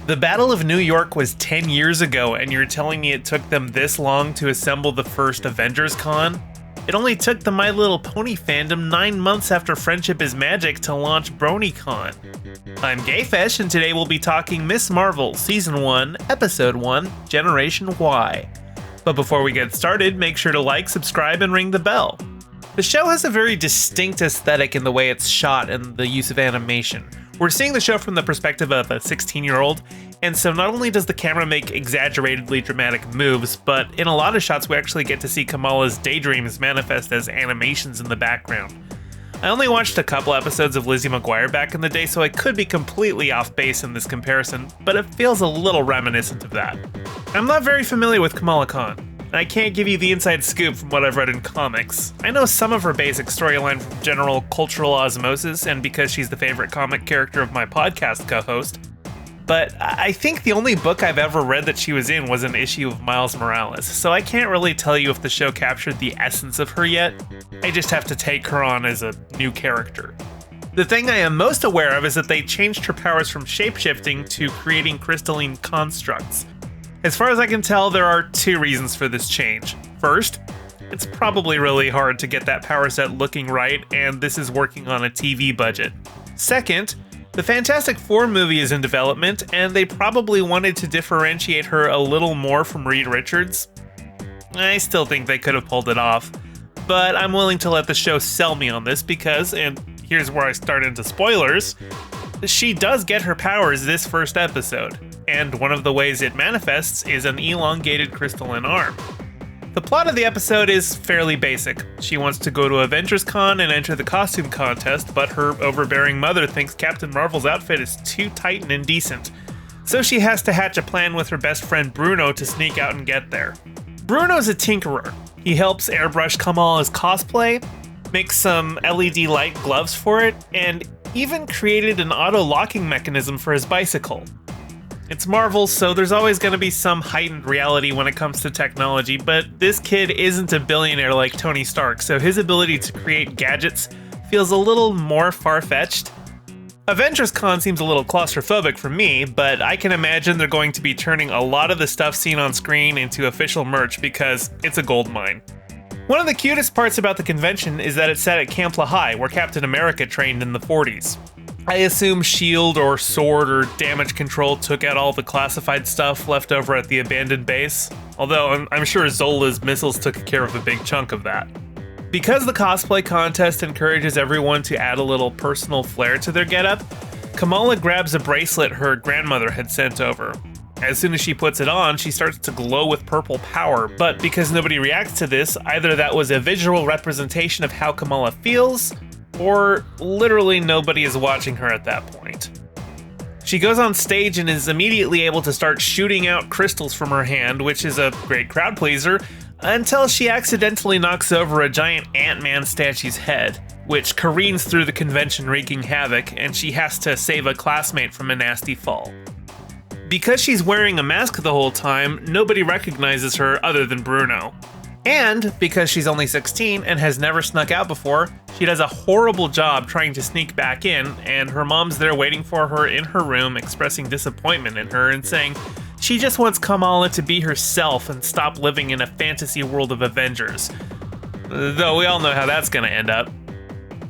The Battle of New York was 10 years ago, and you're telling me it took them this long to assemble the first Avengers Con? It only took the My Little Pony fandom 9 months after Friendship is Magic to launch BronyCon. I'm Gayfesh, and today we'll be talking Miss Marvel Season 1, Episode 1, Generation Y. But before we get started, make sure to like, subscribe, and ring the bell. The show has a very distinct aesthetic in the way it's shot and the use of animation. We're seeing the show from the perspective of a 16-year-old, and so not only does the camera make exaggeratedly dramatic moves, but in a lot of shots we actually get to see Kamala's daydreams manifest as animations in the background. I only watched a couple episodes of Lizzie McGuire back in the day, so I could be completely off base in this comparison, but it feels a little reminiscent of that. I'm not very familiar with Kamala Khan, and I can't give you the inside scoop from what I've read in comics. I know some of her basic storyline from general cultural osmosis, and because she's the favorite comic character of my podcast co-host, but I think the only book I've ever read that she was in was an issue of Miles Morales, so I can't really tell you if the show captured the essence of her yet. I just have to take her on as a new character. The thing I am most aware of is that they changed her powers from shapeshifting to creating crystalline constructs. As far as I can tell, there are two reasons for this change. First, it's probably really hard to get that power set looking right, and this is working on a TV budget. Second, the Fantastic Four movie is in development, and they probably wanted to differentiate her a little more from Reed Richards. I still think they could have pulled it off, but I'm willing to let the show sell me on this because, and here's where I start into spoilers, she does get her powers this first episode, and one of the ways it manifests is an elongated crystalline arm. The plot of the episode is fairly basic. She wants to go to Avengers Con and enter the costume contest, but her overbearing mother thinks Captain Marvel's outfit is too tight and indecent. So she has to hatch a plan with her best friend Bruno to sneak out and get there. Bruno's a tinkerer. He helps airbrush Kamala's cosplay, makes some LED light gloves for it, and even created an auto-locking mechanism for his bicycle. It's Marvel, so there's always going to be some heightened reality when it comes to technology, but this kid isn't a billionaire like Tony Stark, so his ability to create gadgets feels a little more far-fetched. Avengers Con seems a little claustrophobic for me, but I can imagine they're going to be turning a lot of the stuff seen on screen into official merch because it's a goldmine. One of the cutest parts about the convention is that it's set at Camp Lehigh, where Captain America trained in the 40s. I assume S.H.I.E.L.D. or S.W.O.R.D. or Damage Control took out all the classified stuff left over at the abandoned base, although I'm sure Zola's missiles took care of a big chunk of that. Because the cosplay contest encourages everyone to add a little personal flair to their getup, Kamala grabs a bracelet her grandmother had sent over. As soon as she puts it on, she starts to glow with purple power, but because nobody reacts to this, either that was a visual representation of how Kamala feels, or literally nobody is watching her at that point. She goes on stage and is immediately able to start shooting out crystals from her hand, which is a great crowd pleaser, until she accidentally knocks over a giant Ant-Man statue's head, which careens through the convention wreaking havoc, and she has to save a classmate from a nasty fall. Because she's wearing a mask the whole time, nobody recognizes her other than Bruno. And because she's only 16 and has never snuck out before, she does a horrible job trying to sneak back in, and her mom's there waiting for her in her room, expressing disappointment in her and saying she just wants Kamala to be herself and stop living in a fantasy world of Avengers. Though we all know how that's gonna end up.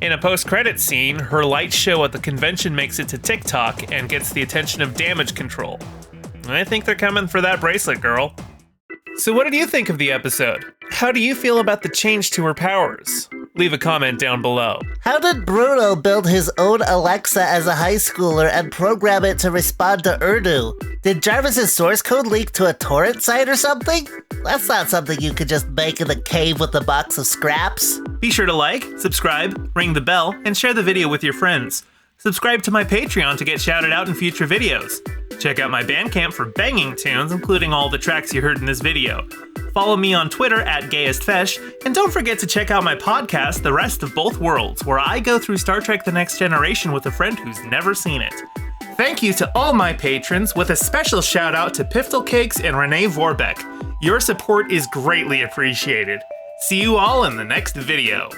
In a post-credits scene, her light show at the convention makes it to TikTok and gets the attention of Damage Control. I think they're coming for that bracelet, girl. So what did you think of the episode? How do you feel about the change to her powers? Leave a comment down below. How did Bruno build his own Alexa as a high schooler and program it to respond to Urdu? Did Jarvis's source code leak to a torrent site or something? That's not something you could just make in the cave with a box of scraps. Be sure to like, subscribe, ring the bell, and share the video with your friends. Subscribe to my Patreon to get shouted out in future videos. Check out my Bandcamp for banging tunes, including all the tracks you heard in this video. Follow me on Twitter at GayestFesh, and don't forget to check out my podcast, The Rest of Both Worlds, where I go through Star Trek The Next Generation with a friend who's never seen it. Thank you to all my patrons, with a special shout out to Piftle Cakes and Renee Vorbeck. Your support is greatly appreciated. See you all in the next video.